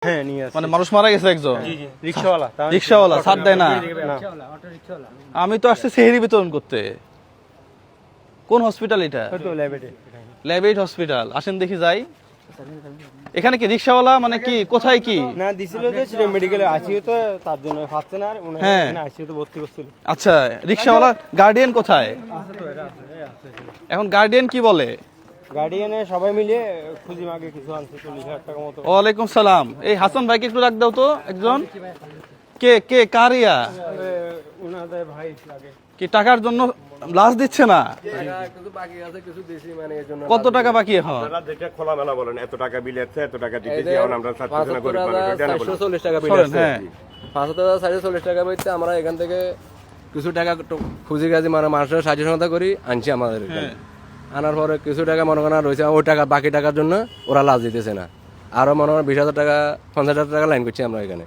হ্যাঁ নিয়ে আসছে। মানে মানুষ মারা গেছে একজন? জি জি, রিকশাওয়ালা। রিকশাওয়ালা ছাড় দেয় না? আমি তো আসছি সেহরি বিতরণ করতে। কোন হসপিটাল এটা? ল্যাবেট হসপিটাল। আসেন দেখি যাই। এখানে কি রিকশাওয়ালা মানে কি কোথায় কি? না দিছিল যে সেটা মেডিকেলে আইসিইউ তো তার জন্য পাচ্ছে না আর উনি হ্যাঁ। এখানে আইসিইউ তো ভর্তি করছিল। আচ্ছা, রিকশাওয়ালা গার্ডিয়ান কোথায়? এখন গার্ডিয়ান কি বলে? গার্ডিয়ানে সবাই মিলে খুঁজি মাগে কিছু আনছে 40,000 টাকা মতো। ওয়ালাইকুম সালাম। এই হাসান ভাইকে একটু ডাক দাও তো একজন। কে কে কারিয়া? উনাদের ভাই লাগে। কি টাকার জন্য লাশ দিচ্ছে না? কিছু বাকি আছে কিছু বেশি মানে এর জন্য। কত টাকা বাকি এখন? আপনারা যেটা খোলামেলা বলেন এত টাকা বিল আছে এত টাকা দিতেছি এখন আমরা ছাত্রছাত্রী গরিব মানুষ এটা না বলেন 540 টাকা বিল শোনেন, আছে। হ্যাঁ 5,440 টাকা বইতে আমরা এখান থেকে কিছু টাকা খুঁজি গাজি মানে মানুষের সাহায্য সহায়তা করি আনছি আমাদের এখানে। আনার পরে কিছু টাকা মনে করেন রয়েছে ওই টাকা বাকি টাকার জন্য ওরা লাজ দিতেছে না। আরো মনে করেন 20,000 টাকা 50,000 টাকা লাইন করছি আমরা এখানে।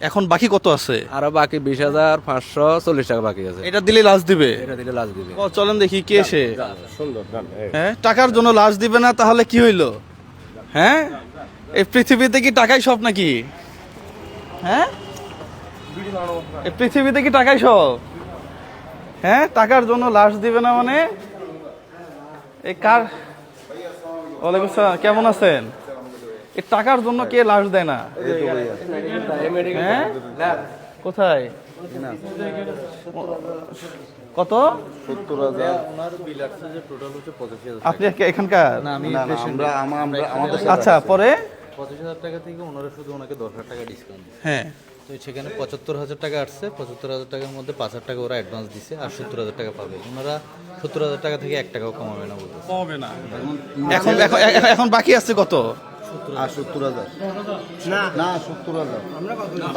এখন বাকি কত আছে? আরো বাকি 20,540 টাকা বাকি আছে। এটা দিলে লাশ দিবে? এটা দিলে লাজ দিবে। ও চলেন দেখি কে সে। সুন্দর গান হ্যাঁ টাকার জন্য লাশ দিবে না তাহলে কি হইলো? হ্যাঁ এই পৃথিবীতে কি টাকাই সব নাকি? হ্যাঁ এই পৃথিবীতে কি টাকাই সব? হ্যাঁ টাকার জন্য লাশ দিবে না মানে এই কার? ওয়ালাইকুম আসসালাম, কেমন আছেন? এই টাকার জন্য কে লাশ দেয় না? হ্যাঁ কোথায়? কত? 70,000। আপনি এখানকার? আমরা আমাদের আচ্ছা পরে 25,000 টাকা থেকে ওনারা শুধু ওনাকে 10,000 টাকা ডিসকাউন্ট দিচ্ছে। হ্যাঁ তো সেখানে 75,000 টাকা আসছে, 75,000 টাকার মধ্যে 5,000 টাকা ওরা অ্যাডভান্স দিছে আর 70,000 টাকা পাবে। ওনারা 70,000 টাকা থেকে 1 টাকাও কমাবে না বলতে। কমবে না। এখন এখন এখন বাকি আছে কত? 70,000 না 70,000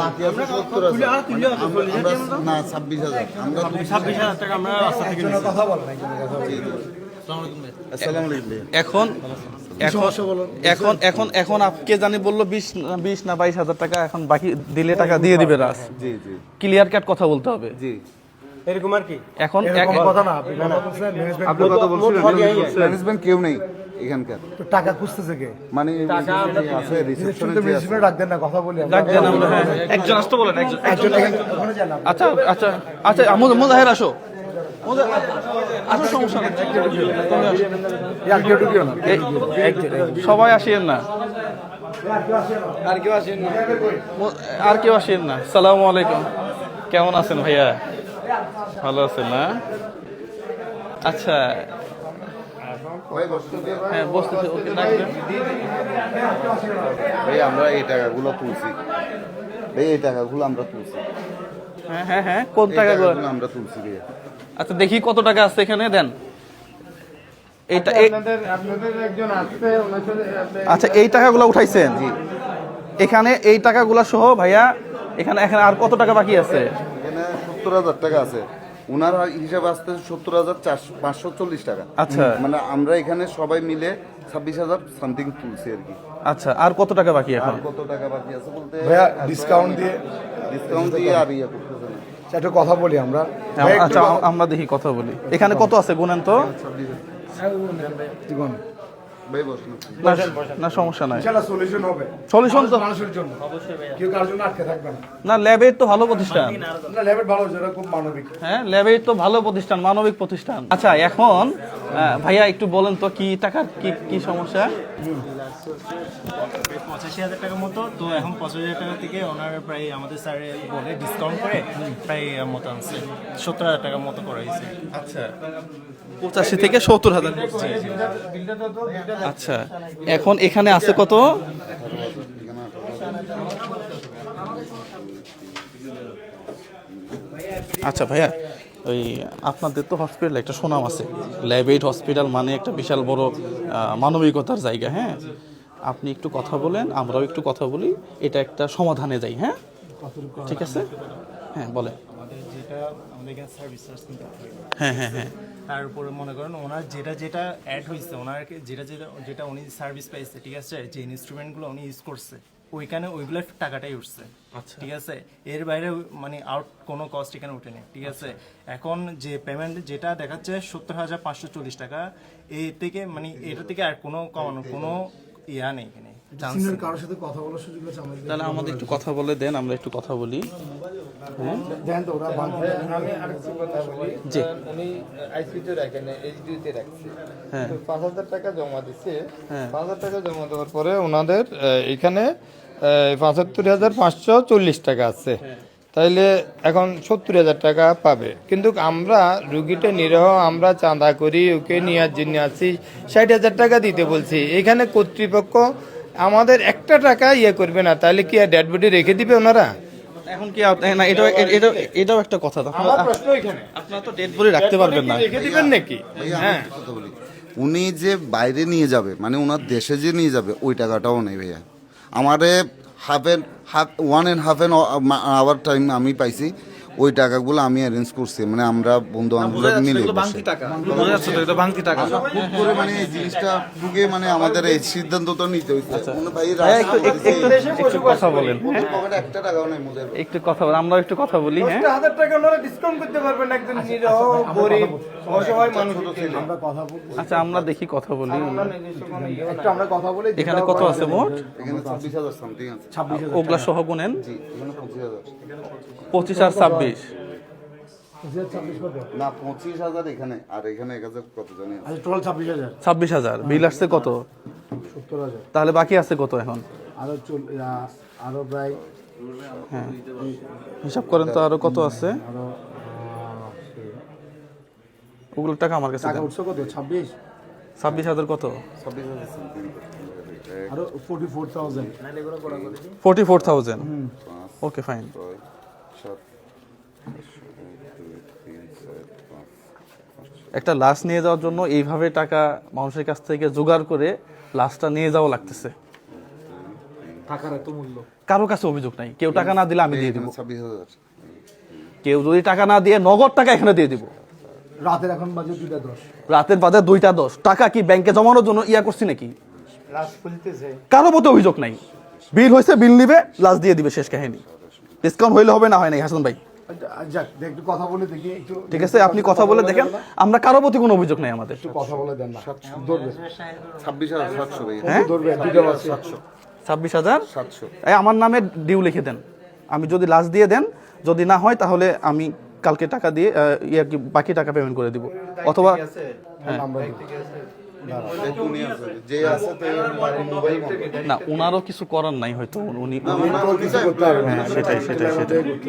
বাকি আছে 70,000 না 26,000 আমরা 26,000 টাকা আমরা রাস্তা থেকে আসসালামু আলাইকুম। এখন এখন এখন এখন আপকে জানি বললো 20 না 22,000 টাকা এখন বাকি দিলে টাকা দিয়ে দিবে রাস। জি জি ক্লিয়ার কাট কথা বলতে হবে। জি এরকম আর কি। এখন কথা না আপনি কথা বলছিলেন ম্যানেজমেন্ট কেউ নেই এখানকার টাকা খুঁজতেছে কে? মানে আছে রিসেপশনে ডাকদেন না, কথা বলি আমরা। ডাকবেন আমরা, হ্যাঁ, হ্যাঁ। একজন আসতে বলেন একজন। একজন ওখানে যান না। আচ্ছা আচ্ছা আচ্ছা মুজাহির আসো। আসো সমস্যা নেই। আর কেউ ঢুকিও না। সবাই আসিয়েন না, আর কেউ আসেন না। আর কেউ আসিয়েন না। সালামু আলাইকুম, কেমন আছেন ভাইয়া? ভালো আছেন না? আচ্ছা হ্যাঁ বসতেছে, ওকে ডাকবেন। ভাই আমরা এই টাকাগুলো তুলছি ভাই এই টাকাগুলো আমরা তুলছি হ্যাঁ হ্যাঁ হ্যাঁ কোন এই টাকাগুলো? টাকাগুলো আমরা তুলছি ভাই আচ্ছা দেখি কত টাকা আছে এখানে, দেন। এইটা আপনাদের একজন আসছে, ওনার সাথে আচ্ছা এই টাকাগুলো উঠাইছেন? এখানে এই টাকাগুলো সহ ভাইয়া এখানে এখানে আর কত টাকা বাকি আছে? এখানে 70,000 টাকা আছে, ওনার হিসাব আসতে 70,540 টাকা। আচ্ছা মানে আমরা এখানে সবাই মিলে 26,000 সামথিং তুলছি আর কি। আচ্ছা আর কত টাকা বাকি এখন? আর কত টাকা বাকি আছে বলতে ভাইয়া ডিসকাউন্ট দিয়ে আর ইয়ে করতেছে না। একটা কথা বলি আমরা। আচ্ছা আমরা দেখি কথা বলি। এখানে কত আছে গুনেন তো। জীবন ভাই বসুন। না, না সমস্যা নাই, ইনশাআল্লাহ সলিউশন হবে। সলিউশন তো মানুষের জন্য কেউ কারোর জন্য আটকে থাকবে না। না। ল্যাবের তো ভালো প্রতিষ্ঠান। না লেভেল ভালো, যেটা খুব মানবিক। হ্যাঁ ল্যাবের তো ভালো প্রতিষ্ঠান, মানবিক প্রতিষ্ঠান। আচ্ছা এখন ভাইয়া একটু বলেন তো কি টাকার কি কি সমস্যা? 85,000 টাকা মতো। তো এখন 50,000 টাকা থেকে ওনার প্রায় আমাদের স্যার বলে ডিসকাউন্ট করে প্রায় মতো আনছে 70,000 টাকা মতো করা হয়েছে। আচ্ছা 85 থেকে 70,000। আচ্ছা এখন এখানে আছে কত? আচ্ছা ভাইয়া ওই আপনাদের তো হসপিটাল একটা সুনাম আছে, ল্যাবেট হসপিটাল মানে একটা বিশাল বড় মানবিকতার জায়গা। হ্যাঁ আপনি একটু কথা বলেন, আমরাও একটু কথা বলি, এটা একটা সমাধানে যাই। হ্যাঁ ঠিক আছে, হ্যাঁ বলে। আমাদের যেটা আমাদের এখানে সার্ভিস চার্জ কিনতে হবে, হ্যাঁ হ্যাঁ হ্যাঁ তার উপরে মনে করেন ওনার যেটা যেটা অ্যাড হয়েছে, ওনার যেটা যেটা যেটা উনি সার্ভিস পাইছে, ঠিক আছে, যে ইনস্ট্রুমেন্টগুলো উনি ইউজ করছে ওইখানে ওইগুলোর টাকাটাই উঠছে। ঠিক আছে, এর বাইরে মানে আউট কোনো কস্ট এখানে উঠেনি। ঠিক আছে, এখন যে পেমেন্ট যেটা দেখাচ্ছে 70,540 টাকা, এই থেকে মানে এটা থেকে আর কোনো কমানো কোনো ইয়া নেই এখানে। সিনিয়র কারোর সাথে কথা বলার সুযোগ আছে আমাদের? তাহলে আমাদের একটু কথা বলে দেন, আমরা একটু কথা বলি। দেন তো ওরা বাংলা। আমি আরেকটু কথা বলি। জি। উনি আইসিতে রাখেন, এইচডিতে রাখছে। হ্যাঁ। তো 5,000 টাকা জমা দিচ্ছে। হ্যাঁ। 5,000 টাকা জমা দেওয়ার পরে ওনাদের এখানে 75,540 টাকা আছে। তাইলে এখন 70,000 টাকা পাবে, কিন্তু আমরা রুগীটা নিরহ, আমরা চাঁদা করি, ওকে নেওয়ার জন্য আছি, 60,000 টাকা দিতে বলছি। এখানে কর্তৃপক্ষ আমাদের একটা টাকা ইয়ে করবে না, তাহলে কি আর ডেড বডি রেখে দিবে ওনারা? এখন কি না, এটাও একটা কথা। আমার প্রশ্ন এখানে, আপনারা তো ডেড বডি রাখতে পারবেন না। রেখে দিবেন নাকি? ভাইয়া, আমি একটা কথা বলি, উনি যে বাইরে নিয়ে যাবে মানে ওনার দেশে যে নিয়ে যাবে ওই টাকাটাও নেই ভাইয়া। আমারে one and half hour time আমি পাইছি, ওই টাকাগুলো আমি অ্যারেঞ্জ করছি, মানে আমরা বন্ধু বান্ধবরা মিলে বসে। খুব করে মানে এই জিনিসটা ঢুকে মানে আমাদের এই সিদ্ধান্তটা নিতে হয়েছে। মানে ভাই একটু কথা বলেন, পকেটে একটা টাকাও নেই মোদের। একটু কথা বলেন, আমরা একটু কথা বলি। হ্যাঁ, 10,000 টাকা ওনারা ডিসকাউন্ট করতে পারবেন একজন নিরহ গরিব অসহায় মানুষ। আমরা কথা বলবো। আচ্ছা আমরা দেখি কথা বলি। একটু আমরা কথা বলি। এখানে কত আছে মোট? এখানে 26,000 সামথিং আছে। 26,000 ওগুলা সহ গুনেন। জি, এখানে 25,000। 25 আর 26। 26 কত? না 25,000 এখানে, আর এখানে 1,000 কত জানি আছে। আচ্ছা টোটাল 26,000। 26,000 বিল আসছে কত? 70,000। তাহলে বাকি আছে কত এখন? আরো প্রায় হ্যাঁ, হিসাব করেন তো আরো কত আছে। আরো ওগুলো টাকা আমার কাছে টাকা দেন। উঠছে কত? 26। 26,000 কত? 26,000 সামথিং। আরো 44,000। 44,000। Okay fine. 6, 7, একটা লাশ নিয়ে যাওয়ার জন্য এইভাবে টাকা মানুষের কাছ থেকে জোগাড় করে লাশটা নিয়ে যাওয়া লাগতেছে। টাকার এত মূল্য। কারো কাছে অভিযোগ নাই, কেউ টাকা না দিলে আমি দিয়ে দিব। 26,000। কেউ যদি টাকা না দিয়ে নগদ টাকা এখানে দিয়ে দিব। রাতের এখন বাজে 2:10। রাতের বাজে 2:10, টাকা কি ব্যাংকে জমানোর জন্য ইয়া করছি নাকি? লাশ খুলতেছে। কারো মতো অভিযোগ নাই। বিল হয়েছে, বিল নিবে, লাশ দিয়ে দিবে, শেষ কাহিনী। ডিসকাউন্ট হইলে হবে, না হয় নাই। হাসান ভাই যাক, একটু কথা বলে দেখি একটু। ঠিক আছে, আপনি কথা বলে দেখেন। আমরা কারো প্রতি কোনো অভিযোগ নাই আমাদের। একটু কথা বলে দেন না। ধরবে। 26,700 ভাই। হ্যাঁ, ধরবে দুটো বাজে। 26,700। এই আমার নামে ডিউ লিখে দেন। আমি যদি লাশ দিয়ে দেন, যদি না হয় তাহলে আমি কালকে টাকা দিয়ে বাকি টাকা পেমেন্ট করে দিব। অথবা উনি আছে, যে আছে তো মোবাইল না, ওনারও কিছু করার নাই হয়তো। উনি কিছু করতে পারবে না। সেটাই।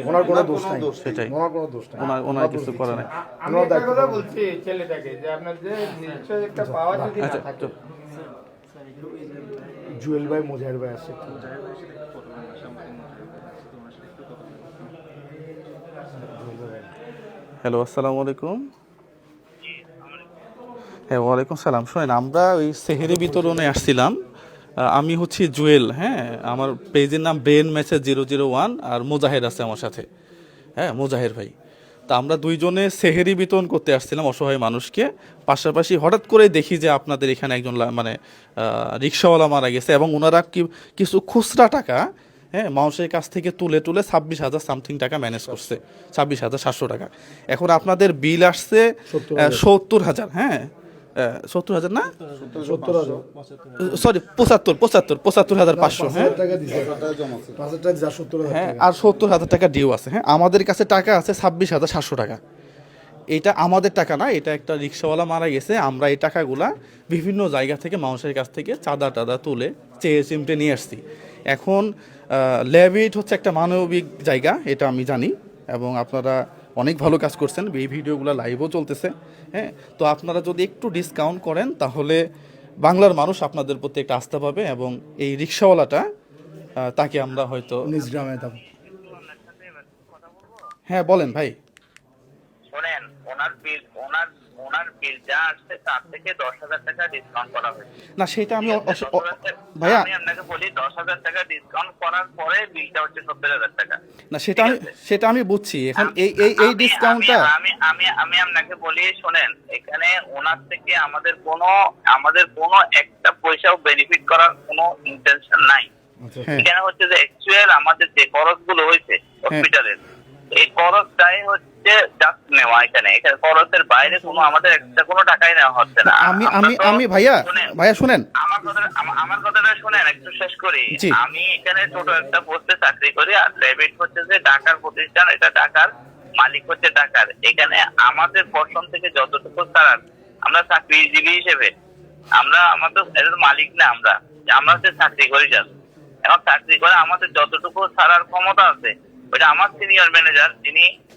ওনার কোনো দোষ নাই। সেটাই। ওনার কোনো দোষ নাই। ওনার কিছু করার নাই। আমি একটা কথা বলছি ছেলেটাকে, যে আপনার যে নিশ্চয় একটা পাওয়া যদি না থাকে। জুয়েল ভাই, মুজাহির ভাই আছে। হ্যালো, আসসালামু আলাইকুম। হ্যাঁ, ওয়ালাইকুম সালাম। শোনেন, আমরা ওই সেহেরি বিতরণে আসছিলাম। আমি হচ্ছি জুয়েল। হ্যাঁ, আমার পেজের নাম ব্রেন ম্যাচের 001, আর মুজাহির আছে আমার সাথে। হ্যাঁ, মুজাহির ভাই। তা আমরা দুইজনে সেহেরি বিতরণ করতে আসছিলাম অসহায় মানুষকে। পাশাপাশি হঠাৎ করে দেখি যে আপনাদের এখানে একজন মানে রিক্সাওয়ালা মারা গেছে, এবং ওনারা কিছু খুচরা টাকা, হ্যাঁ, মানুষের কাছ থেকে তুলে 26,000 সামথিং টাকা ম্যানেজ করছে। 26,700 টাকা। এখন আপনাদের বিল আসছে 70,000। হ্যাঁ, 70,000 না, 70,000। সরি 75,500। হ্যাঁ, টাকা দিছে। 5,000 টাকা যা 70,000 হ্যাঁ, টাকা। আর 70,000 টাকা ডিউ আছে। হ্যাঁ, আমাদের কাছে টাকা আছে 26,700 টাকা। এটা আমাদের টাকা না, এটা একটা রিক্সাওয়ালা মারা গেছে। আমরা এই টাকাগুলা বিভিন্ন জায়গা থেকে মানুষের কাছ থেকে চাঁদা টাদা তুলে চেয়ে চিমটে নিয়ে আসছি। এখন ল্যাবিট হচ্ছে একটা মানবিক জায়গা, এটা আমি জানি, এবং আপনারা অনেক ভালো কাজ করছেন। এই ভিডিওগুলো লাইভও চলতেছে। হ্যাঁ, তো আপনারা যদি একটু ডিসকাউন্ট করেন তাহলে বাংলার মানুষ আপনাদের প্রতি একটা আস্থা পাবে, এবং এই রিক্সাওয়ালাটা তাকে আমরা হয়তো নিজ গ্রামে তারপর। হ্যাঁ বলেন ভাই। শোনেন, ওনার বিল যা আসছে তার থেকে 10,000 টাকা ডিসকাউন্ট করা হয়েছে। না, সেটা আমি ভাইয়া, আমি আপনাকে বলি 10,000 টাকা ডিসকাউন্ট করার পরে বিলটা হচ্ছে 70,000 টাকা। না, সেটা আমি বুঝছি। এখন এই ডিসকাউন্টটা আমি আপনাকে বলি, শোনেন, এখানে ওনার থেকে আমাদের কোনো একটা পয়সাও বেনিফিট করার কোনো ইন্টেনশন নাই। এখানে হচ্ছে যে অ্যাকচুয়াল আমাদের যে খরচগুলো হয়েছে হসপিটালের, এই খরচটাই হচ্ছে হচ্ছে জাস্ট নেওয়া, এখানে খরচের বাইরে কোনো আমাদের এক্সট্রা কোনো টাকাই নেওয়া হচ্ছে না। আমি ভাইয়া শুনেন, আমার কথাটা শুনেন, একটু শেষ করি। জি। আমি এখানে ছোট একটা পোস্টে চাকরি করি, আর ল্যাবেট হচ্ছে যে ঢাকার প্রতিষ্ঠান, এটা ঢাকার, মালিক হচ্ছে ঢাকার। এখানে আমাদের পর্ষণ থেকে যতটুকু ছাড়ার, আমরা চাকরিজীবী হিসেবে আমরা আমাদের মালিক না, আমরা হচ্ছে চাকরি করি যান। এখন চাকরি করে আমাদের যতটুকু ছাড়ার ক্ষমতা আছে, ওইটা আমার সিনিয়র ম্যানেজার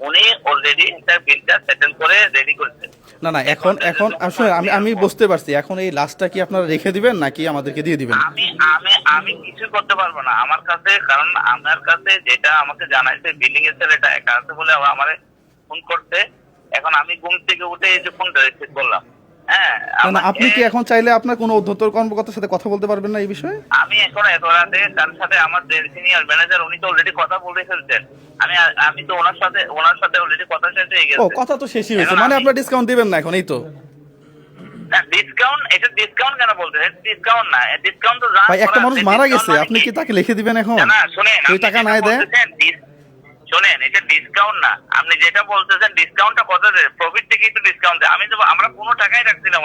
উনি অলরেডি একটা বিলটা সেটেল করে রেডি করেছেন। না এখন আসলে আমি বুঝতে পারছি, এখন এই লাস্টটা কি আপনারা রেখে দিবেন নাকি আমাদেরকে দিয়ে দিবেন? আমি কিছু করতে পারবো না আমার কাছে, কারণ আমার কাছে যেটা আমাকে জানাইছে বিল্ডিং এর ছেলেটা একা আছে বলে আমারে ফোন করতে। এখন আমি ঘুম থেকে উঠে এই যে ফোনটা রিসিভ করলাম। হ্যাঁ, না আপনি কি এখন চাইলে আপনার কোনো ঊর্ধ্বতন কর্মকর্তার সাথে কথা বলতে পারবেন না এই বিষয়ে? আমি এখন এত রাতে তার সাথে আমার সিনিয়র ম্যানেজার উনি তো অলরেডি কথা বলে ফেলছেন। আমি তো ওনার সাথে অলরেডি কথা শেষ হয়ে গেছে। ও, কথা তো শেষই হয়েছে, মানে আপনারা ডিসকাউন্ট দিবেন না এখন? এই তো ডিসকাউন্ট কেন বলতেছেন? ডিসকাউন্ট না, ডিসকাউন্ট তো ভাই, একটা মানুষ মারা গেছে, আপনি কি তাকে লিখে দিবেন এখন? না শুনেন, ওই টাকা নাই দেয়। শোনেন, এটা ডিসকাউন্ট না, আপনি যেটা বলতেছেন ডিসকাউন্টটা কত দেয়? প্রফিট থেকে একটু ডিসকাউন্ট দেয়। আমরা কোনো টাকাই রাখছিলাম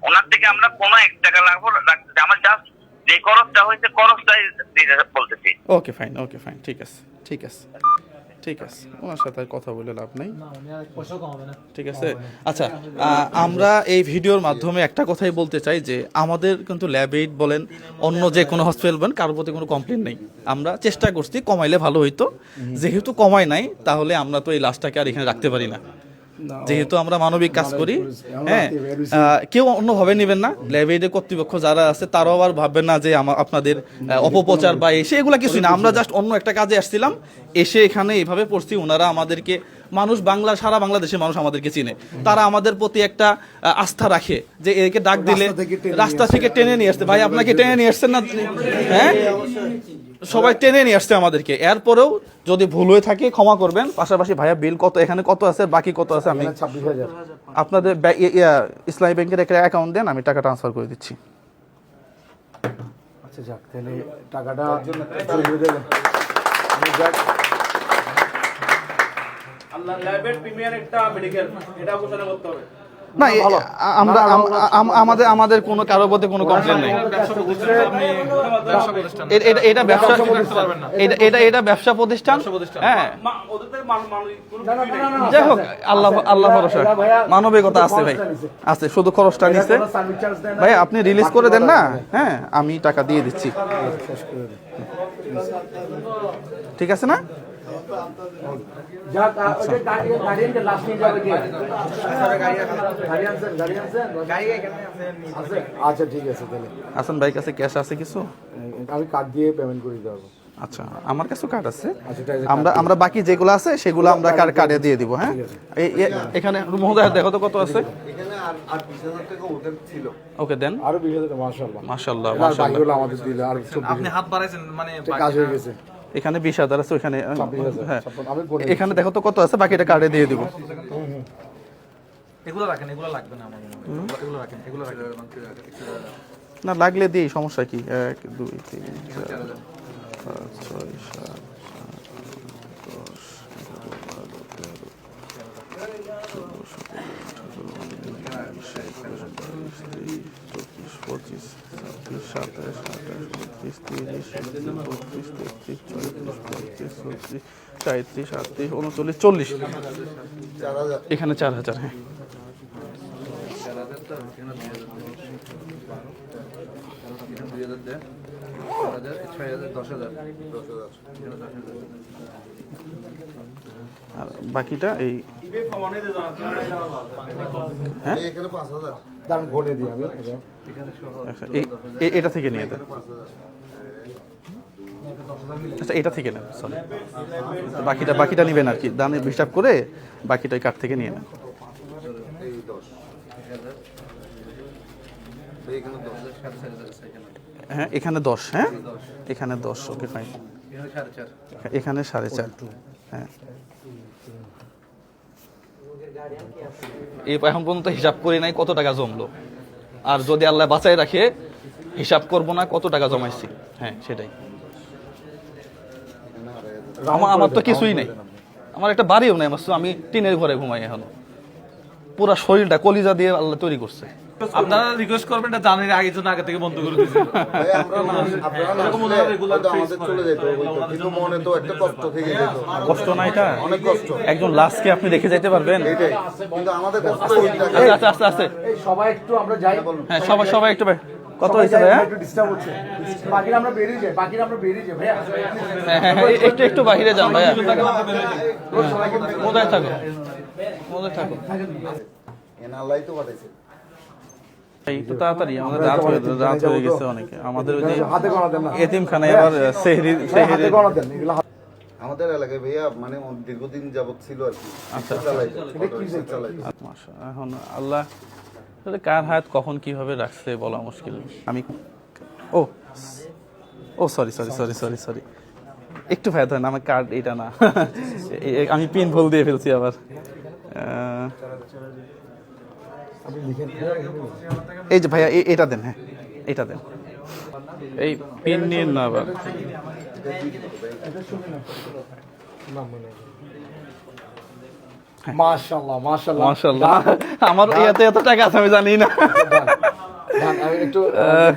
ওনার থেকে আমরা কোনো 1 টাকা রাখছি। আমার জাস্ট যে খরচটা হয়েছে খরচটাই দিতে বলতেছি। ওকে ফাইন, ঠিক আছে, ওনার সাথে আর কথা বলে লাভ নাই। ঠিক আছে, আচ্ছা, আমরা এই ভিডিওর মাধ্যমে একটা কথাই বলতে চাই যে আমাদের কিন্তু ল্যাব এইড বলেন, অন্য যে কোনো হসপিটাল বলেন, কারোর প্রতি কোনো কমপ্লেন নেই। আমরা চেষ্টা করছি, কমাইলে ভালো হইতো। যেহেতু কমাই নাই, তাহলে আমরা তো এই লাশটাকে আর এখানে রাখতে পারি না। যেহেতু আমরা মানবিক কাজ করি, হ্যাঁ, কেউ অন্যভাবে নেবেন না। ল্যাব এইডের কর্তৃপক্ষ যারা আছে তারাও আবার ভাববেন না যে আপনাদের অপপ্রচার বা এসে এগুলা কিছুই না। আমরা জাস্ট অন্য একটা কাজে আসছিলাম, এসে এখানে এইভাবে পড়ছি। ওনারা আমাদেরকে, সারা বাংলাদেশের মানুষ আমাদেরকে চিনে, তারা আমাদের প্রতি একটা আস্থা রাখে যে একে ডাক দিলে রাস্তা থেকে টেনে নিয়ে আসতে। ভাই, আপনাকে টেনে নিয়ে আসছেন না? হ্যাঁ, সবাই টেনে নিয়ে আসছে আমাদেরকে। এরপরেও যদি ভুল হয়ে থাকে ক্ষমা করবেন। পাশাপাশি ভাইয়া বিল কত, এখানে কত আছে, বাকি কত আছে, আমি 26,000 আপনাদের ইসলামী ব্যাংকের একটা অ্যাকাউন্ট দেন, আমি টাকা ট্রান্সফার করে দিচ্ছি। আচ্ছা যাক, তাহলে টাকাটা চলে দেবেন। না, আমাদের কোনো কারোর প্রতি কোনো কমপ্লেন নেই। এটা ব্যবসা প্রতিষ্ঠান। হ্যাঁ, যাই হোক, আল্লাহ ভরসা, মানবিকতা আছে ভাই, আছে। শুধু খরচটা নিছে ভাই, আপনি রিলিজ করে দেন না। হ্যাঁ, আমি টাকা দিয়ে দিচ্ছি, ঠিক আছে না? আচ্ছা ঠিক আছে, তাহলে হাসান ভাই কাছে ক্যাশ আছে কিছু? আমি কার্ড দিয়ে পেমেন্ট করে দিতে পারবো। আচ্ছা, আমার কাছেও কার্ড আছে। আচ্ছা, আমরা বাকি যেগুলো আছে সেগুলো আমরা কার্ডে দিয়ে দিব। হ্যাঁ, এখানে মহোদয় দেখো তো কত আছে। ওকে দেন, আরো 20,000। মাশাআল্লাহ মাশাআল্লাহ, বাকিগুলো আমাদের দিলে আর আপনি হাত বাড়াইছেন, মানে কাজ হয়ে গেছে। এখানে 20,000 আছে, ওখানে হ্যাঁ, এখানে দেখো তো কত আছে, বাকিটা কার্ডে দিয়ে দিব। এগুলো রাখেন, এগুলো লাগবে না আমার মনে হয়। এগুলো রাখেন। না লাগলে দিই, সমস্যা কি? 1 2 3 4 5 6 7 10 এখানে 4,000। হ্যাঁ, আর বাকিটা এই হ্যাঁ, দাম ঘটে দিই আমি। এটা থেকে নিয়ে দেন। আচ্ছা, এটা থেকে নেন, সরি, বাকিটা নেবেন আর কি, দানে হিসাব করে বাকিটা কার্ড থেকে নিয়ে নেন। হ্যাঁ, এখানে 10। হ্যাঁ, এখানে 10। ওকে ফাইন, এখানে 4.5। হ্যাঁ, এই এখন পর্যন্ত হিসাব করি নাই কত টাকা জমলো, আর যদি আল্লাহ বাঁচাই রাখে হিসাব করব না কত টাকা জমাইছি। হ্যাঁ, সেটাই। আমার তো কিছুই নেই, আমার একটা বাড়িও নাই, আমি টিনের ঘরে ঘুমাই এখনো। পুরা শরীরটা কলিজা দিয়ে আল্লাহ তৈরি করছে। আপনারা রিকোয়েস্ট করবেন না, জানেন আগে জন্য আগে থেকে বন্ধ করে দিয়েছে। কষ্ট না এটা? একজন লাশকে আপনি রেখে যাইতে পারবেন? আচ্ছা আচ্ছা আচ্ছা, সবাই একটু আমরা যাই। হ্যাঁ সবাই একটু কত হয়েছে ভাইয়া? একটু ডিস্টার্ব হচ্ছে, বাকিরা আমরা বেরিয়ে যাই ভাইয়া। হ্যাঁ একটু বাহিরে যান ভাইয়া। কোথায় থাকো একটু তাড়াতাড়ি, আমাদের রাত হয়ে গেছে অনেকে। আমাদের ওই যে এতিমখানা এবার সেহরি আমাদের এলাকায় ভাইয়া মানে দীর্ঘদিন যাবত ছিল আর কি। আচ্ছা এখন আল্লাহ কার হাত কখন কিভাবে রাখছে বলা মুশকিল। আমি ও সরি একটু ভাইয়া ধরেন, আমার কার্ড এটা না, আমি পিন ভুল দিয়ে ফেলছি আবার। এই যে ভাইয়া এটা দেন, হ্যাঁ এটা দেন, এই পিন নিন না আবার। মাশাআল্লাহ মাশাআল্লাহ, আমার ইয়াতে এত টাকা আছে আমি জানি না। আমি একটু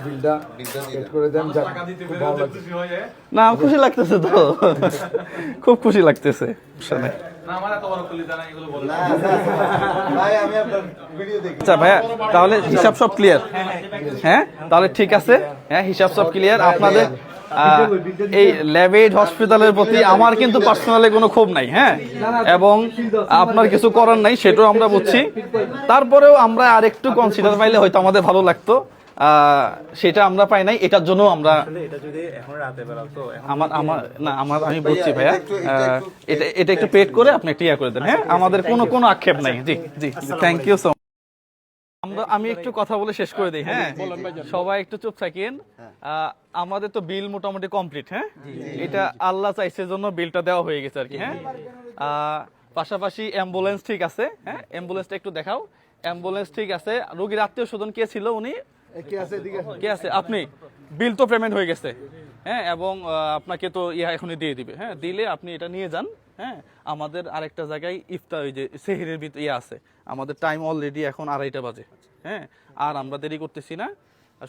বিলটা সেট করে দেন, খুব ভালো লাগছে। না খুশি লাগতেছে তো, খুব খুশি লাগতেছে। আচ্ছা ভাইয়া, তাহলে হিসাব সব ক্লিয়ার? হ্যাঁ তাহলে ঠিক আছে, হ্যাঁ হিসাব সব ক্লিয়ার। আপনাদের এই ল্যাবেড হসপিটালের প্রতি আমার কিন্তু পার্সোনালি কোনো ক্ষোভ নাই, হ্যাঁ, এবং আপনার কিছু করার নাই সেটাও আমরা বুঝছি। তারপরেও আমরা আরেকটু কনসিডার পাইলে হয়তো আমাদের ভালো লাগতো, সেটা আমরা পাই নাই। এটার জন্য আমরা আমি বুঝছি ভাইয়া, এটা একটু পেড করে আপনি একটা ইয়া করে দেন। হ্যাঁ আমাদের কোনো আক্ষেপ নাই। জি জি থ্যাংক ইউ সো মাচ। আমি একটু কথা বলে শেষ করে দিই। হ্যাঁ সবাই একটু চুপ থাকেন। আমাদের তো বিল মোটামুটি কমপ্লিট। হ্যাঁ এটা আল্লাহ চাইছে জন্য বিলটা দেওয়া হয়ে গেছে আর কি। হ্যাঁ পাশাপাশি অ্যাম্বুলেন্স ঠিক আছে। হ্যাঁ অ্যাম্বুলেন্সটা একটু দেখাও। অ্যাম্বুলেন্স ঠিক আছে। রোগীর আত্মীয় স্বজন কে ছিল? উনি কে আছে? আপনি বিল তো পেমেন্ট হয়ে গেছে। হ্যাঁ এবং আপনাকে তো এখনই দিয়ে দিবে। হ্যাঁ দিলে আপনি এটা নিয়ে যান। হ্যাঁ আমাদের আরেকটা জায়গায় ইফতার ওই যে সেহরির ভিতরে আছে, আমাদের টাইম অলরেডি এখন 2:30 বাজে। হ্যাঁ আর আমরা দেরি করতেছি না,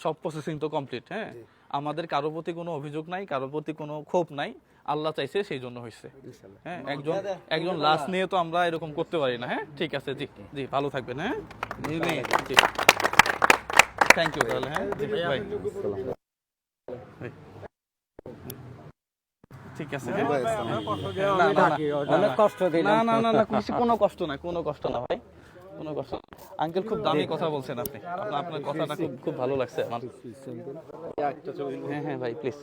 সব প্রসেসিং তো কমপ্লিট। হ্যাঁ আমাদের কারোর প্রতি কোনো অভিযোগ নাই, কারোর প্রতি কোনো ক্ষোভ নাই। আল্লাহ চাইছে সেই জন্য হয়েছে। হ্যাঁ একজন লাশ নিয়ে তো আমরা এরকম করতে পারি না। হ্যাঁ ঠিক আছে, জি জি ভালো থাকবেন। হ্যাঁ থ্যাংক ইউ তাহলে। হ্যাঁ ভাই ঠিক আছে। অনেক কষ্ট দিলাম। না কোনো কষ্ট না ভাই, কোনো কষ্ট না। আঙ্কেল খুব দামি কথা বলছেন আপনি, আপনার কথাটা খুব ভালো লাগছে আমার। হ্যাঁ ভাই প্লিজ।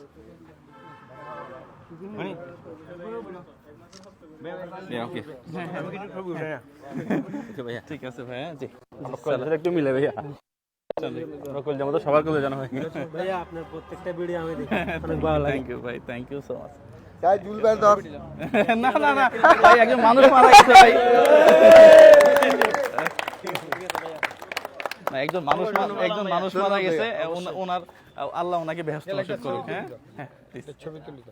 ঠিক আছে ভাই। জি একটু মিলে ভাইয়া, সবার করে জানা হয় ভাইয়া আপনার প্রত্যেকটা ভিডিও আমি দেখি, অনেক ভালো লাগে। থ্যাংক ইউ ভাই, থ্যাংক ইউ সো মাচ। না না ভাই একজন মানুষ মারা গেছে ভাই, না একজন মানুষ মারা গেছে। ওনার আল্লাহ ওনাকে বেহেশত নসিব করুক। হ্যাঁ হ্যাঁ ছবি তুলি।